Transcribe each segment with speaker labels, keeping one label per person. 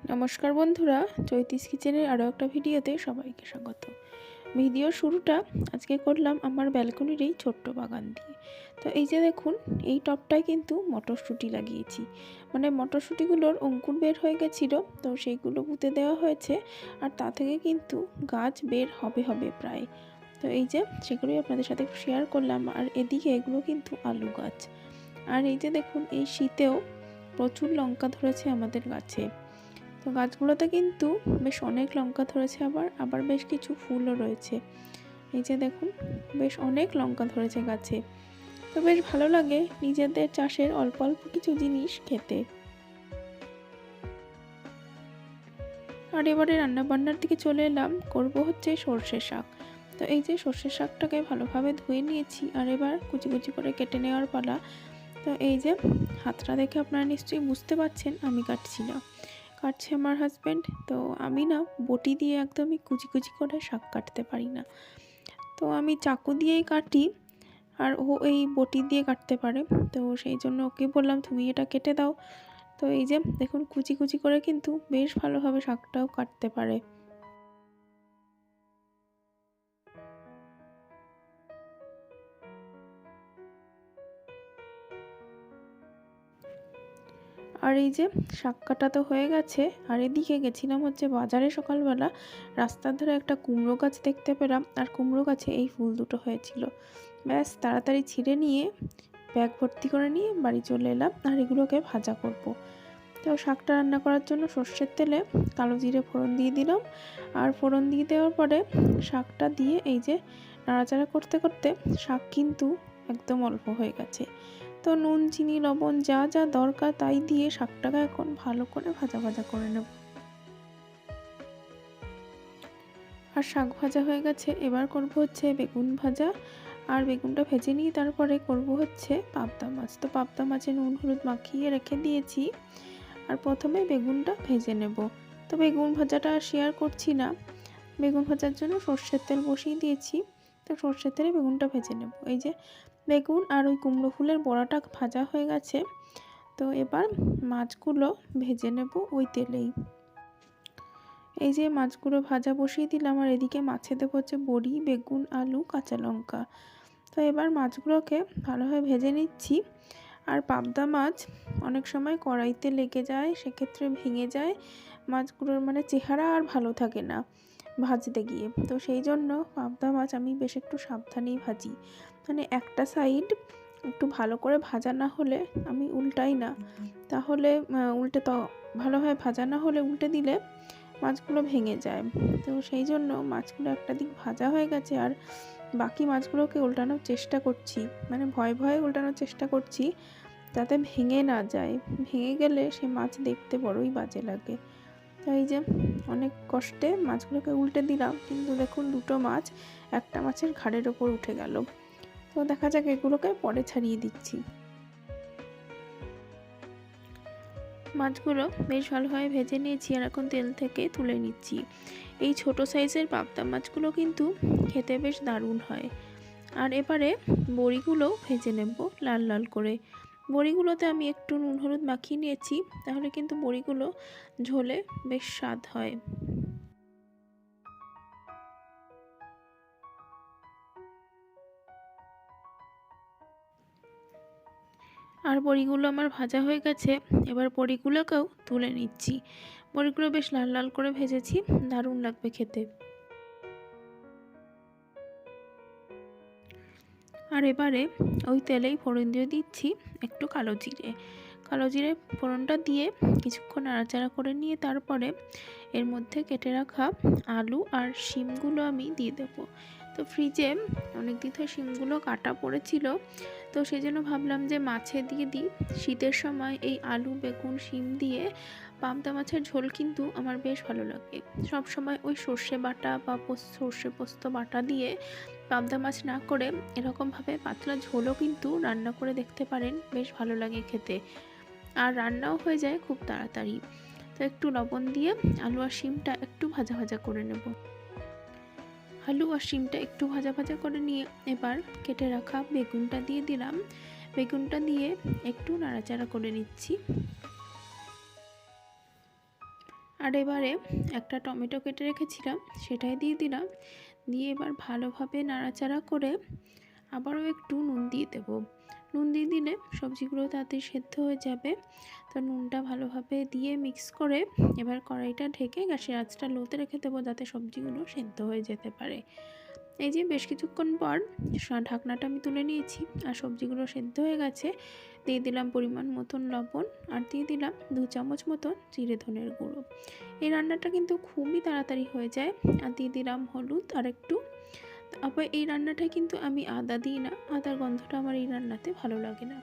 Speaker 1: নমস্কার বন্ধুরা, চৈতিস কিচেনের আরও একটা ভিডিওতে সবাইকে স্বাগত। ভিডিওর শুরুটা আজকে করলাম আমার ব্যালকনির এই ছোট্ট বাগান দিয়ে। তো এই যে দেখুন, এই টবটায় কিন্তু মটরশুঁটি লাগিয়েছি। মানে মটরশুঁটিগুলোর অঙ্কুর বের হয়ে গেছিলো, তো সেইগুলো পুঁতে দেওয়া হয়েছে। আর তা থেকে কিন্তু গাছ বের হবে প্রায়। তো এই যে সেগুলোই আপনাদের সাথে শেয়ার করলাম। আর এদিকে এগুলো কিন্তু আলু গাছ। আর এই যে দেখুন, এই শীতেও প্রচুর লঙ্কা ধরেছে আমাদের গাছে। তো গাছগুলোতে কিন্তু বেশ অনেক লঙ্কা ধরেছে, আবার বেশ কিছু ফুলও রয়েছে। এই যে দেখুন, বেশ অনেক লঙ্কা ধরেছে গাছে। তো বেশ ভালো লাগে নিজেদের চাষের অল্প অল্প কিছু জিনিস খেতে। আর এবারে রান্নাবান্নার দিকে চলে এলাম, করব হচ্ছে সর্ষে শাক। তো এই যে সর্ষে শাকটাকে ভালোভাবে ধুয়ে নিয়েছি, আর এবার কুচি কুচি করে কেটে নেওয়ার পালা। তো এই যে হাতটা দেখে আপনারা নিশ্চয়ই বুঝতে পারছেন আমি কাটছি না, কাটছে আমার হাজব্যান্ড। তো আমি না বটি দিয়ে একদমই কুচি কুচি করে শাক কাটতে পারি না, তো আমি চাকু দিয়েই কাটি, আর ও এই বটি দিয়ে কাটতে পারে। তো সেই জন্য ওকে বললাম তুমি এটা কেটে দাও। তো এই যে দেখুন, কুচি কুচি করে কিন্তু বেশ ভালোভাবে শাকটাও কাটতে পারে। আর এই যে শাক কাটা তো হয়ে গেছে, আর এদিকে গেছিলাম হচ্ছে বাজারে সকালবেলা। রাস্তার ধারে একটা কুমড়ো গাছ দেখতে পেলাম, আর কুমড়ো গাছে এই ফুল দুটো হয়েছিল। ব্যাস তাড়াতাড়ি ছিঁড়ে নিয়ে ব্যাগ ভর্তি করে নিয়ে বাড়ি চলে এলাম, আর এগুলোকে ভাজা করব। তো শাকটা রান্না করার জন্য সর্ষের তেলে কালো জিরে ফোড়ন দিয়ে দিলাম। আর ফোড়ন দিয়ে দেওয়ার পরে শাকটা দিয়ে এই যে নাড়াচাড়া করতে করতে শাক কিন্তু একদম অল্প হয়ে গেছে। তো নুন চিনি লবণ যা যা দরকার তাই দিয়ে শাকটাকে এখন ভালো করে ভাজা ভাজা করে নেব। আর শাক ভাজা হয়ে গেছে, এবার করব হচ্ছে বেগুন ভাজা। আর বেগুনটা ভেজে নিয়ে তারপরে করব হচ্ছে পাবদা মাছ। তো পাবদা মাছে নুন হলুদ মাখিয়ে রেখে দিয়েছি, আর প্রথমে বেগুনটা ভেজে নেব। তো বেগুন ভাজাটা শেয়ার করছি না, বেগুন ভাজার জন্য সর্ষের তেল বসিয়ে দিয়েছি। তো সর্ষের তেলে বেগুনটা ভেজে নেব। এই যে বেগুন আর ওই কুমড়ো ফুলের বড়াটা ভাজা হয়ে গেছে। তো এবার মাছগুলো ভেজে নেব ওই তেলেই। এই যে মাছগুলো ভাজা বসিয়ে দিলাম, আর এদিকে মাছে দেবো হচ্ছে বড়ি, বেগুন, আলু, কাঁচা লঙ্কা। তো এবার মাছগুলোকে ভালোভাবে ভেজে নিচ্ছি। আর পাবদা মাছ অনেক সময় কড়াইতে লেগে যায়, সেক্ষেত্রে ভেঙে যায় মাছগুলোর, মানে চেহারা আর ভালো থাকে না ভাজতে গিয়ে। তো সেই জন্য পাবদা মাছ আমি বেশ একটু সাবধানেই ভাজি। মানে একটা সাইড একটু ভালো করে ভাজা না হলে আমি উল্টাই না, তাহলে উল্টে তো ভালোভাবে ভাজা না হলে উল্টে দিলে মাছগুলো ভেঙে যায়। তো সেই জন্য মাছগুলো একটা দিক ভাজা হয়ে গেছে, আর বাকি মাছগুলোকে উল্টানোর চেষ্টা করছি, মানে ভয়ে ভয়ে উল্টানোর চেষ্টা করছি যাতে ভেঙে না যায়। ভেঙে গেলে সে মাছ দেখতে বড়ই বাজে লাগে। তো এই যে অনেক কষ্টে মাছগুলোকে উল্টে দিলাম, কিন্তু দেখুন দুটো মাছ একটা মাছের ঘাড়ের ওপর উঠে গেল। তো দেখা যাক, এগুলোকে পরে ছাড়িয়ে দিচ্ছি। মাছগুলো বেশ ভালোভাবে ভেজে নিয়েছি, আর এখন তেল থেকে তুলে নিচ্ছি। এই ছোট সাইজের পাবদা মাছগুলো কিন্তু খেতে বেশ দারুণ হয়। আর এবারে বড়িগুলো ভেজে নেব লাল লাল করে। বড়িগুলোতে আমি একটু নুন হলুদ মাখিয়ে নিয়েছি, তাহলে কিন্তু বড়িগুলো ঝোলে বেশ স্বাদ হয়। আর বড়িগুলো আমার ভাজা হয়ে গেছে, এবার বড়িগুলোকেও তুলে নিচ্ছি। বড়িগুলো বেশ লাল লাল করে ভেজেছি, দারুণ লাগবে খেতে। আর এবারে ওই তেলেই ফোড়ন দিয়ে দিচ্ছি একটু কালো জিরে। কালো জিরে ফোড়নটা দিয়ে কিছুক্ষণ নাড়াচাড়া করে নিয়ে তারপরে এর মধ্যে কেটে রাখা আলু আর শিমগুলো আমি দিয়ে দেবো। তো ফ্রিজে অনেক দিন ধরে শিমগুলো কাটা পড়েছিল, তো সেই জন্য ভাবলাম যে মাছে দিয়ে দিই। শীতের সময় এই আলু বেগুন শিম দিয়ে পাবদা মাছের ঝোল কিন্তু আমার বেশ ভালো লাগে। সব সময় ওই সর্ষে বাটা বা সর্ষে পোস্ত বাটা দিয়ে পাবদা মাছ না করে এরকমভাবে পাতলা ঝোলও কিন্তু রান্না করে দেখতে পারেন, বেশ ভালো লাগে খেতে, আর রান্নাও হয়ে যায় খুব তাড়াতাড়ি। তো একটু লবণ দিয়ে আলু আর শিমটা একটু ভাজা ভাজা করে নেব। আলু আর শিমটা একটু ভাজা ভাজা করে নিয়ে এবার কেটে রাখা বেগুনটা দিয়ে দিলাম। বেগুনটা দিয়ে একটু নাড়াচাড়া করে নিচ্ছি। আর এবারে একটা টমেটো কেটে রেখেছিলাম, সেটাই দিয়ে দিলাম। দিয়ে এবার ভালোভাবে নাড়াচাড়া করে আবারও একটু নুন দিয়ে দেবো। নুন দিয়ে দিলে সবজিগুলো তাড়াতাড়ি সেদ্ধ হয়ে যাবে। তো নুনটা ভালোভাবে দিয়ে মিক্স করে এবার কড়াইটা ঢেকে গ্যাসের আঁচটা লোতে রেখে দেবো, যাতে সবজিগুলো সেদ্ধ হয়ে যেতে পারে। এই যে বেশ কিছুক্ষণ পর ঢাকনাটা আমি তুলে নিয়েছি আর সবজিগুলো সেদ্ধ হয়ে গেছে। দিয়ে দিলাম পরিমাণ মতন লবণ আর দিয়ে দিলাম 2 চামচ মতন জিরে ধনের গুঁড়ো। এই রান্নাটা কিন্তু খুবই তাড়াতাড়ি হয়ে যায়। আর দিয়ে দিলাম হলুদ আর একটু। আবার এই রান্নাটায় কিন্তু আমি আদা দিই না, আদার গন্ধটা আমার এই রান্নাতে ভালো লাগে না।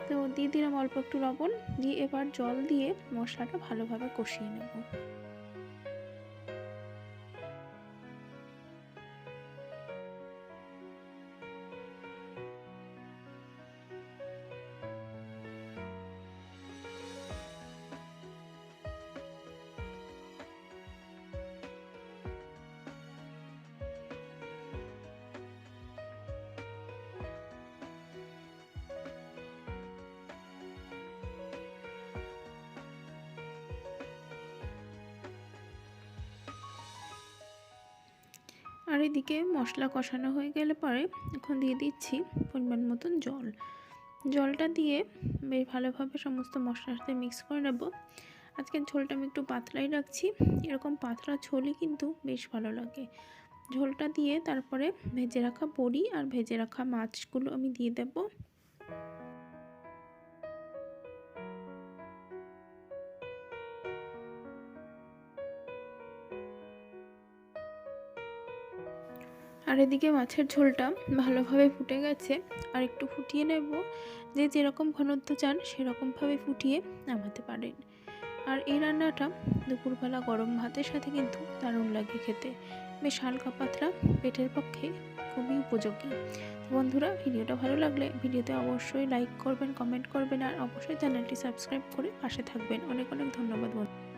Speaker 1: তো দিয়ে দিলাম অল্প একটু লবণ, দিয়ে এবার জল দিয়ে মশলাটা ভালোভাবে কষিয়ে নেব। আর এদিকে মশলা কষানো হয়ে গেলে পরে এখন দিয়ে দিচ্ছি পরিমাণ মতন জল। জলটা দিয়ে বেশ ভালোভাবে সমস্ত মশলার সাথে মিক্স করে নেব। আজকের ঝোলটা আমি একটু পাতলাই রাখছি, এরকম পাতলা ঝোলই কিন্তু বেশ ভালো লাগে। ঝোলটা দিয়ে তারপরে ভেজে রাখা বড়ি আর ভেজে রাখা মাছগুলো আমি দিয়ে দেব। আর এদিকে মাছের ঝোলটা ভালোভাবে ফুটে গেছে, আর একটু ফুটিয়ে নেব। যে যেরকম ঘনত্ব চান সেরকমভাবে ফুটিয়ে নামাতে পারেন। আর এই রান্নাটা দুপুরবেলা গরম ভাতের সাথে কিন্তু দারুণ লাগে খেতে। বেশ হালকা পাতলা, পেটের পক্ষে খুবই উপযোগী। বন্ধুরা, ভিডিওটা ভালো লাগলে ভিডিওতে অবশ্যই লাইক করবেন, কমেন্ট করবেন আর অবশ্যই চ্যানেলটি সাবস্ক্রাইব করে পাশে থাকবেন। অনেক অনেক ধন্যবাদ বন্ধু।